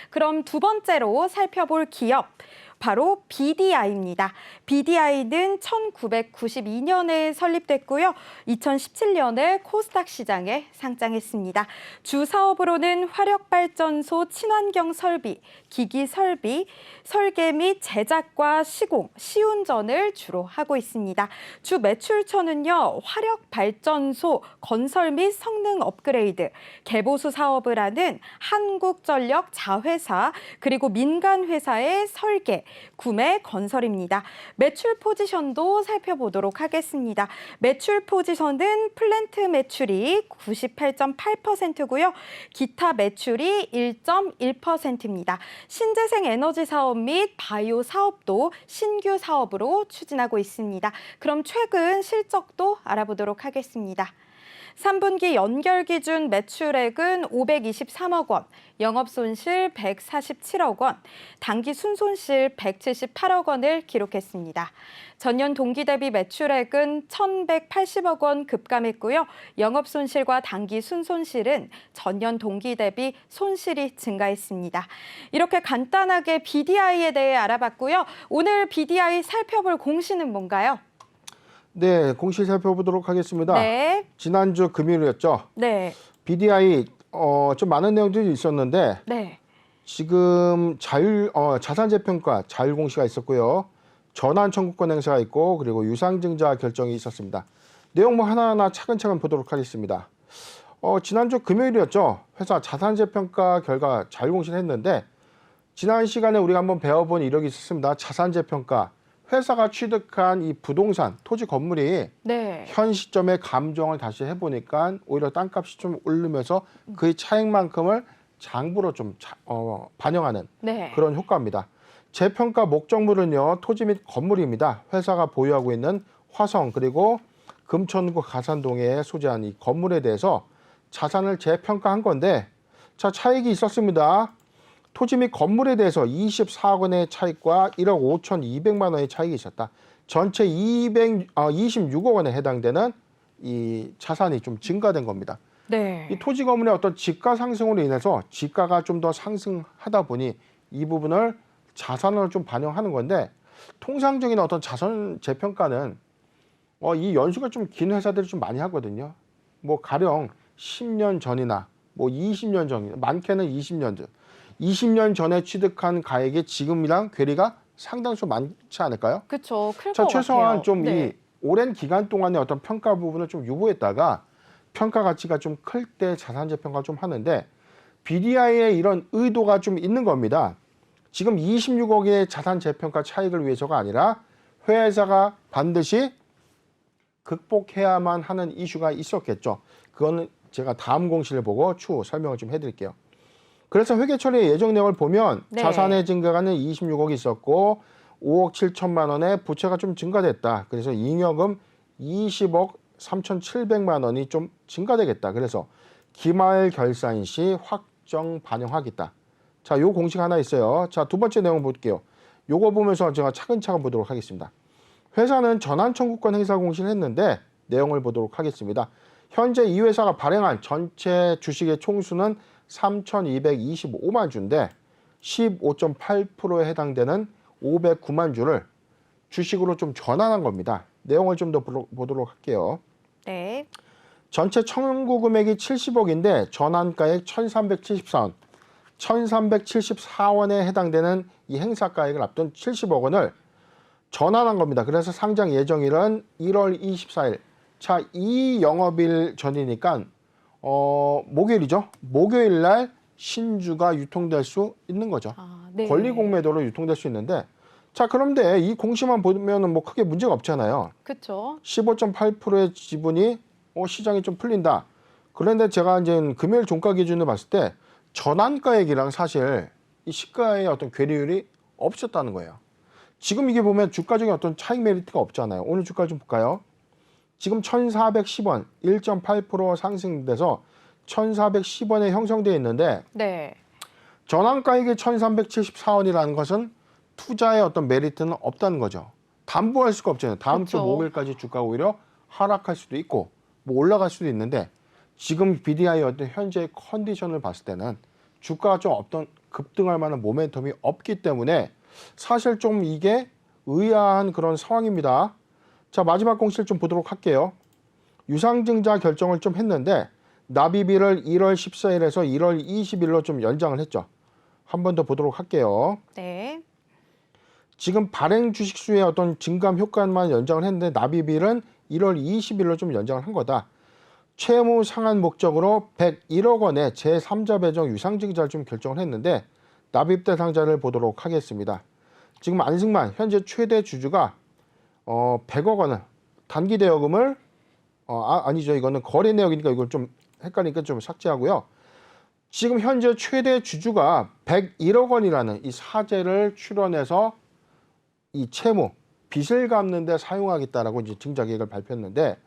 그럼 두 번째로 살펴볼 기업. 바로 BDI입니다. BDI는 1992년에 설립됐고요. 2017년에 코스닥 시장에 상장했습니다. 주 사업으로는 화력발전소 친환경 설비, 기기 설비, 설계 및 제작과 시공, 시운전을 주로 하고 있습니다. 주 매출처는요, 화력발전소 건설 및 성능 업그레이드, 개보수 사업을 하는 한국전력 자회사, 그리고 민간 회사의 설계, 구매, 건설입니다. 매출 포지션도 살펴보도록 하겠습니다. 매출 포지션은 플랜트 매출이 98.8%고요. 기타 매출이 1.1%입니다. 신재생 에너지 사업 및 바이오 사업도 신규 사업으로 추진하고 있습니다. 그럼 최근 실적도 알아보도록 하겠습니다. 3분기 연결 기준 매출액은 523억 원, 영업손실 147억 원, 당기 순손실 178억 원을 기록했습니다. 전년 동기 대비 매출액은 1,180억 원 급감했고요. 영업손실과 당기 순손실은 전년 동기 대비 손실이 증가했습니다. 이렇게 간단하게 BDI에 대해 알아봤고요. 오늘 BDI 살펴볼 공시는 뭔가요? 네, 공시 살펴보도록 하겠습니다. 네. 지난주 금요일이었죠. 네. BDI 좀 많은 내용들이 있었는데 네. 지금 자산재평가 자율 공시가 있었고요. 전환 청구권 행사가 있고 그리고 유상증자 결정이 있었습니다. 내용 뭐 하나하나 차근차근 보도록 하겠습니다. 지난주 금요일이었죠. 회사 자산재평가 결과 자율 공시를 했는데 지난 시간에 우리가 한번 배워본 이력이 있었습니다. 자산재평가. 회사가 취득한 이 부동산, 토지 건물이 네. 현 시점에 감정을 다시 해보니까 오히려 땅값이 좀 오르면서 그의 차익만큼을 장부로 좀 반영하는 네. 그런 효과입니다. 재평가 목적물은요, 토지 및 건물입니다. 회사가 보유하고 있는 화성 그리고 금천구 가산동에 소재한 이 건물에 대해서 자산을 재평가한 건데, 자, 차익이 있었습니다. 토지 및 건물에 대해서 24억 원의 차익과 1억 5,200만 원의 차익이 있었다. 전체 26억 원에 해당되는 이 자산이 좀 증가된 겁니다. 네. 이 토지 건물의 어떤 지가 상승으로 인해서 지가가 좀 더 상승하다 보니 이 부분을 자산으로 좀 반영하는 건데, 통상적인 어떤 자산 재평가는 이 연수가 좀 긴 회사들이 좀 많이 하거든요. 뭐 가령 10년 전이나 뭐 20년 전이나 많게는 20년 전. 20년 전에 취득한 가액이 지금이랑 괴리가 상당수 많지 않을까요? 그렇죠. 클 자, 것 최소한 같아요. 좀 네. 이 오랜 기간 동안의 어떤 평가 부분을 좀 유보했다가 평가 가치가 좀 클 때 자산 재평가 좀 하는데, BDI의 이런 의도가 좀 있는 겁니다. 지금 26억의 자산 재평가 차익을 위해서가 아니라 회사가 반드시 극복해야만 하는 이슈가 있었겠죠. 그거는 제가 다음 공시를 보고 추후 설명을 좀 해드릴게요. 그래서 회계 처리 예정 내역을 보면 네. 자산의 증가가는 26억이 있었고 5억 7천만 원의 부채가 좀 증가됐다. 그래서 잉여금 20억 3,700만 원이 좀 증가되겠다. 그래서 기말 결산 시 확정 반영하겠다. 자, 요 공식 하나 있어요. 자, 두 번째 내용 볼게요. 요거 보면서 제가 차근차근 보도록 하겠습니다. 회사는 전환 청구권 행사 공시를 했는데 내용을 보도록 하겠습니다. 현재 이 회사가 발행한 전체 주식의 총수는 3,225만 주인데 15.8%에 해당되는 509만 주를 주식으로 좀 전환한 겁니다. 내용을 좀 더 보도록 할게요. 네. 전체 청구 금액이 70억인데 전환가액 1,374원, 1,374원에 해당되는 이 행사가액을 앞둔 70억 원을 전환한 겁니다. 그래서 상장 예정일은 1월 24일. 자, 이 영업일 전이니까 목요일이죠. 목요일 날 신주가 유통될 수 있는 거죠. 네. 권리 공매도로 유통될 수 있는데, 자, 그런데 이 공시만 보면은 뭐 크게 문제가 없잖아요. 그렇죠. 15.8%의 지분이 시장이 좀 풀린다. 그런데 제가 이제 금요일 종가 기준으로 봤을 때 전환가액이랑 사실 이 시가의 어떤 괴리율이 없었다는 거예요. 지금 이게 보면 주가적인 어떤 차익 메리트가 없잖아요. 오늘 주가 좀 볼까요? 지금 1,410원, 1.8% 상승돼서 1,410원에 형성되어 있는데, 네. 전환가액이 1,374원이라는 것은 투자의 어떤 메리트는 없다는 거죠. 담보할 수가 없잖아요. 다음 주 그쵸. 목요일까지 주가가 오히려 하락할 수도 있고 뭐 올라갈 수도 있는데, 지금 BDI의 어떤 현재의 컨디션을 봤을 때는 주가가 좀 어떤 급등할 만한 모멘텀이 없기 때문에 사실 좀 이게 의아한 그런 상황입니다. 자, 마지막 공시를 좀 보도록 할게요. 유상증자 결정을 좀 했는데 납입일을 1월 14일에서 1월 20일로 좀 연장을 했죠. 한 번 더 보도록 할게요. 네. 지금 발행 주식 수의 어떤 증감 효과만 연장을 했는데 납입일은 1월 20일로 좀 연장을 한 거다. 채무 상환 목적으로 101억 원의 제3자 배정 유상증자를 좀 결정을 했는데 납입 대상자를 보도록 하겠습니다. 지금 안승만 현재 최대 주주가 100억 원을 단기 대여금을 아니죠. 이거는 거래 내역이니까 이걸 좀 헷갈리니까 좀 삭제하고요. 지금 현재 최대 주주가 101억 원이라는 이 사재를 출원해서 이 채무, 빚을 갚는 데 사용하겠다라고 이제 증자 계획을 발표했는데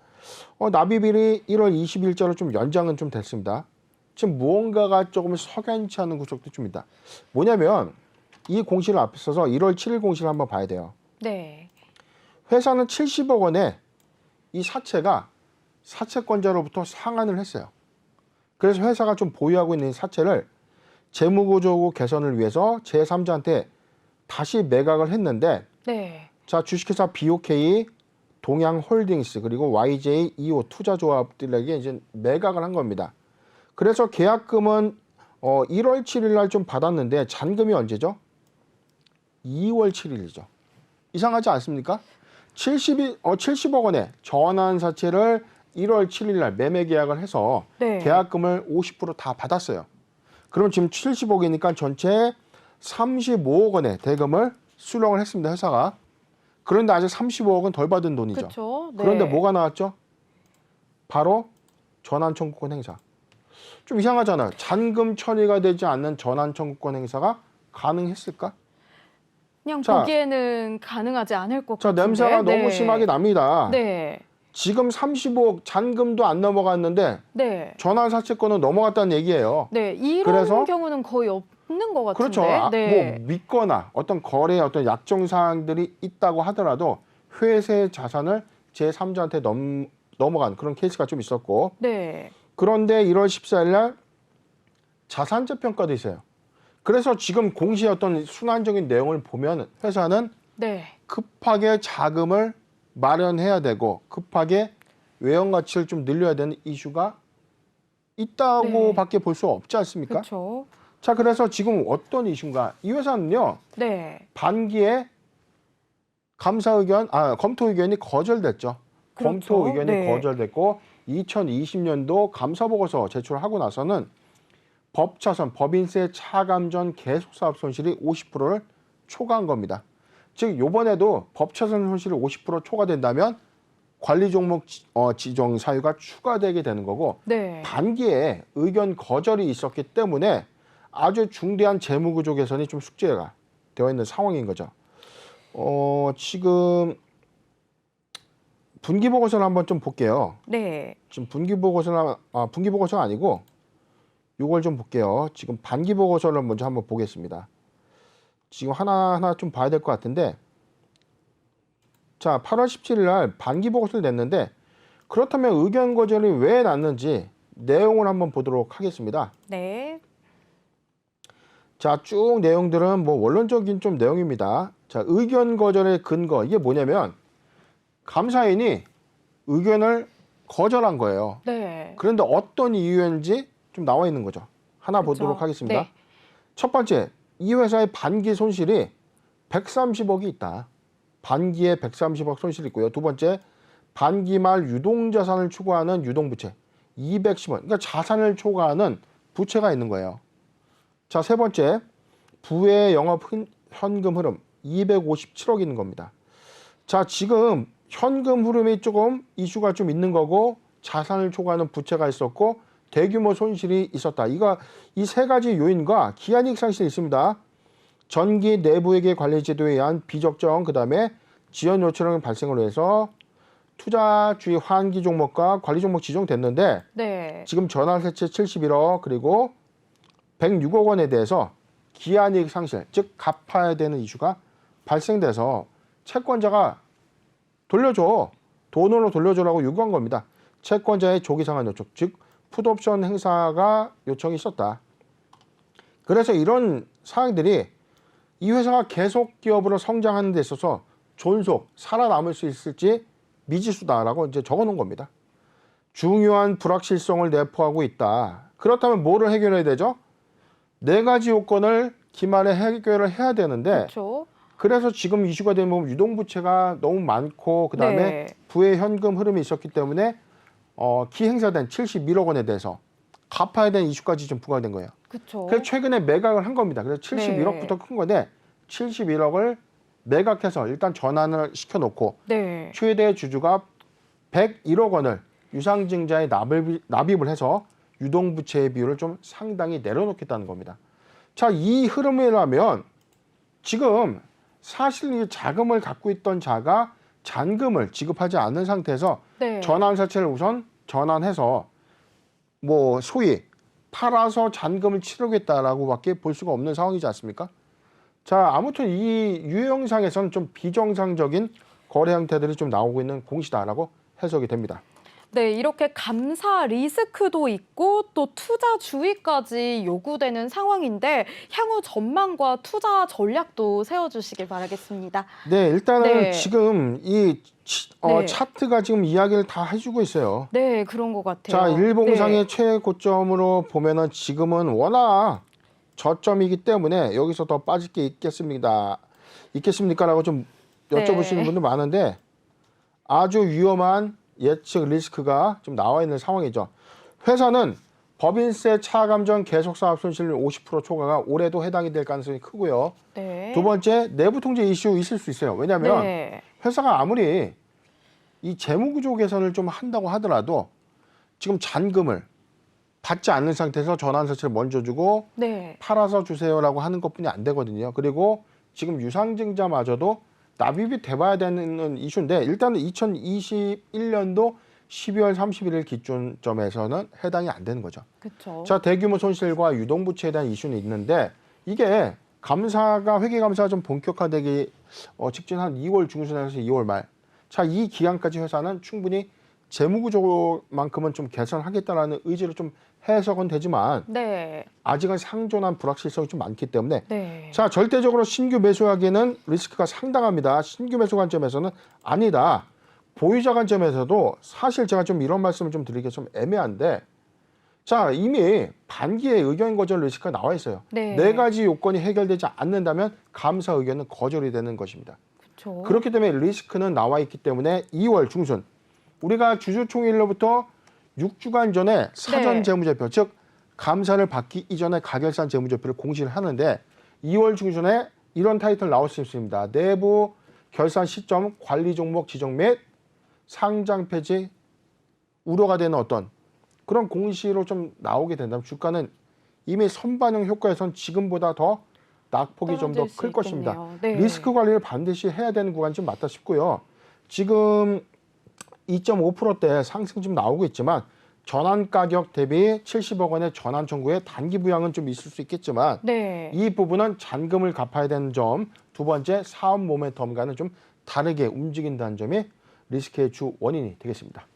납입일이 1월 20일자로 좀 연장은 좀 됐습니다. 지금 무언가가 조금 석연치 않은 구석도 좀 있다. 뭐냐면 이 공시를 앞서서 1월 7일 공시를 한번 봐야 돼요. 네. 회사는 70억 원에 이 사채가 사채권자로부터 상환을 했어요. 그래서 회사가 좀 보유하고 있는 사채를 재무구조 개선을 위해서 제3자한테 다시 매각을 했는데 네. 자, 주식회사 BOK, 동양홀딩스 그리고 YJ, EO 투자조합들에게 이제 매각을 한 겁니다. 그래서 계약금은 1월 7일 날 좀 받았는데 잔금이 언제죠? 2월 7일이죠. 이상하지 않습니까? 70억 원의 전환 사채를 1월 7일 날 매매 계약을 해서 네. 계약금을 50% 다 받았어요. 그럼 지금 70억이니까 전체 35억 원의 대금을 수령을 했습니다. 회사가. 그런데 아직 35억은 덜 받은 돈이죠. 그렇죠. 네. 그런데 뭐가 나왔죠? 바로 전환 청구권 행사. 좀 이상하잖아요. 잔금 처리가 되지 않는 전환 청구권 행사가 가능했을까? 그냥 자, 보기에는 가능하지 않을 것 자, 같은데. 냄새가 네. 너무 심하게 납니다. 네. 지금 35억 잔금도 안 넘어갔는데 네. 전환 사채권은 넘어갔다는 얘기예요. 네. 이런 그래서 경우는 거의 없는 것 같은데. 그렇죠. 네. 뭐 믿거나 어떤 거래에 어떤 약정 사항들이 있다고 하더라도 회사의 자산을 제3자한테 넘어간 그런 케이스가 좀 있었고 네. 그런데 1월 14일 날 자산재 평가도 있어요. 그래서 지금 공시의 어떤 순환적인 내용을 보면 회사는 네. 급하게 자금을 마련해야 되고 급하게 외형 가치를 좀 늘려야 되는 이슈가 있다고밖에 볼 수 없지 않습니까? 그렇죠. 자, 그래서 지금 어떤 이슈인가? 이 회사는요. 네. 반기에 검토 의견이 거절됐죠. 그렇죠. 검토 의견이 네. 거절됐고 2020년도 감사 보고서 제출하고 나서는 법차선 법인세 차감 전 계속 사업 손실이 50%를 초과한 겁니다. 즉 이번에도 법차선 손실이 50% 초과된다면 관리 종목 지정 사유가 추가되게 되는 거고 네. 반기에 의견 거절이 있었기 때문에 아주 중대한 재무구조 개선이 좀 숙제가 되어 있는 상황인 거죠. 지금 분기보고서를 한번 좀 볼게요. 네. 지금 분기보고서가 아니고 이걸 좀 볼게요. 지금 반기보고서를 먼저 한번 보겠습니다. 지금 하나하나 좀 봐야 될 것 같은데 자, 8월 17일 날 반기보고서를 냈는데 그렇다면 의견 거절이 왜 났는지 내용을 한번 보도록 하겠습니다. 네. 자, 쭉 내용들은 뭐 원론적인 좀 내용입니다. 자, 의견 거절의 근거 이게 뭐냐면 감사인이 의견을 거절한 거예요. 네. 그런데 어떤 이유인지 좀 나와 있는 거죠. 하나 그렇죠. 보도록 하겠습니다. 네. 첫 번째, 이 회사의 반기 손실이 130억이 있다. 반기에 130억 손실이 있고요. 두 번째, 반기 말 유동자산을 추구하는 유동부채 210원. 그러니까 자산을 초과하는 부채가 있는 거예요. 자, 세 번째, 부의 영업 현금 흐름 257억 있는 겁니다. 자, 지금 현금 흐름이 조금 이슈가 좀 있는 거고 자산을 초과하는 부채가 있었고 대규모 손실이 있었다. 이 세 가지 요인과 기한이익 상실이 있습니다. 전기 내부회계 관리 제도에 의한 비적정 그다음에 지연 요청 발생으로 해서 투자주의 환기 종목과 관리 종목 지정됐는데 네. 지금 전환세채 71억 그리고 106억 원에 대해서 기한이익 상실 즉 갚아야 되는 이슈가 발생돼서 채권자가 돈으로 돌려줘라고 요구한 겁니다. 채권자의 조기 상환 요청 즉 풋옵션 행사가 요청이 있었다. 그래서 이런 사항들이 이 회사가 계속 기업으로 성장하는 데 있어서 존속, 살아남을 수 있을지 미지수다라고 이제 적어놓은 겁니다. 중요한 불확실성을 내포하고 있다. 그렇다면 뭐를 해결해야 되죠? 네 가지 요건을 기말에 해결을 해야 되는데 그렇죠. 그래서 지금 이슈가 되면 유동부채가 너무 많고 그다음에 네. 부의 현금 흐름이 있었기 때문에 기행사된 71억 원에 대해서 갚아야 되는 이슈까지 좀 부과된 거예요. 그렇죠. 그래서 최근에 매각을 한 겁니다. 그래서 71억부터 큰 건데 71억을 매각해서 일단 전환을 시켜놓고 네. 최대 주주가 101억 원을 유상증자에 납입을 해서 유동부채의 비율을 좀 상당히 내려놓겠다는 겁니다. 자, 이 흐름이라면 지금 사실 이 자금을 갖고 있던 자가 잔금을 지급하지 않는 상태에서 네. 전환사채를 우선 전환해서 뭐 소위 팔아서 잔금을 치르겠다라고밖에 볼 수가 없는 상황이지 않습니까? 자, 아무튼 이 유형상에서는 좀 비정상적인 거래 형태들이 좀 나오고 있는 공시다라고 해석이 됩니다. 네, 이렇게 감사 리스크도 있고 또 투자 주의까지 요구되는 상황인데 향후 전망과 투자 전략도 세워주시길 바라겠습니다. 네, 일단은 네. 지금 이 네. 차트가 지금 이야기를 다 해주고 있어요. 네, 그런 것 같아요. 자, 일봉상의 네. 최고점으로 보면은 지금은 워낙 저점이기 때문에 여기서 더 빠질 게 있겠습니까라고 좀 여쭤보시는 네. 분들 많은데 아주 위험한 예측 리스크가 좀 나와 있는 상황이죠. 회사는 법인세 차감전 계속 사업 손실률 50% 초과가 올해도 해당이 될 가능성이 크고요. 네. 두 번째, 내부 통제 이슈 있을 수 있어요. 왜냐하면 네. 회사가 아무리 이 재무구조 개선을 좀 한다고 하더라도 지금 잔금을 받지 않는 상태에서 전환사채를 먼저 주고 네. 팔아서 주세요라고 하는 것뿐이 안 되거든요. 그리고 지금 유상증자마저도 납입이 돼봐야 되는 이슈인데 일단은 2021년도 12월 31일 기준점에서는 해당이 안 되는 거죠. 그렇죠. 자, 대규모 손실과 유동부채에 대한 이슈는 있는데 이게 회계감사가 좀 본격화되기 직전 한 2월 중순에서 2월 말. 자, 이 기간까지 회사는 충분히 재무구조만큼은 좀 개선하겠다라는 의지로 좀 해석은 되지만 네. 아직은 상존한 불확실성이 좀 많기 때문에 네. 자, 절대적으로 신규 매수하기에는 리스크가 상당합니다. 신규 매수 관점에서는 아니다. 보유자 관점에서도 사실 제가 좀 이런 말씀을 좀 드리기 좀 애매한데 자, 이미 반기의 의견 거절 리스크가 나와 있어요. 네. 네 가지 요건이 해결되지 않는다면 감사 의견은 거절이 되는 것입니다. 그렇죠. 그렇기 때문에 리스크는 나와 있기 때문에 2월 중순 우리가 주주총회일로부터 6주간 전에 사전 네. 재무제표 즉 감사를 받기 이전에 가결산 재무제표를 공시를 하는데 2월 중순에 이런 타이틀 나올 수 있습니다. 내부 결산 시점 관리 종목 지정 및 상장 폐지 우려가 되는 어떤 그런 공시로 좀 나오게 된다면 주가는 이미 선반영 효과에선 지금보다 더 낙폭이 좀 더 떨어질 수 클 것입니다. 있겠네요. 네. 리스크 관리를 반드시 해야 되는 구간이 좀 맞다 싶고요. 지금 2.5%대 상승 좀 나오고 있지만 전환 가격 대비 70억 원의 전환 청구에 단기 부양은 좀 있을 수 있겠지만 네. 이 부분은 잔금을 갚아야 되는 점, 두 번째 사업 모멘텀과는 좀 다르게 움직인다는 점이 리스크의 주 원인이 되겠습니다.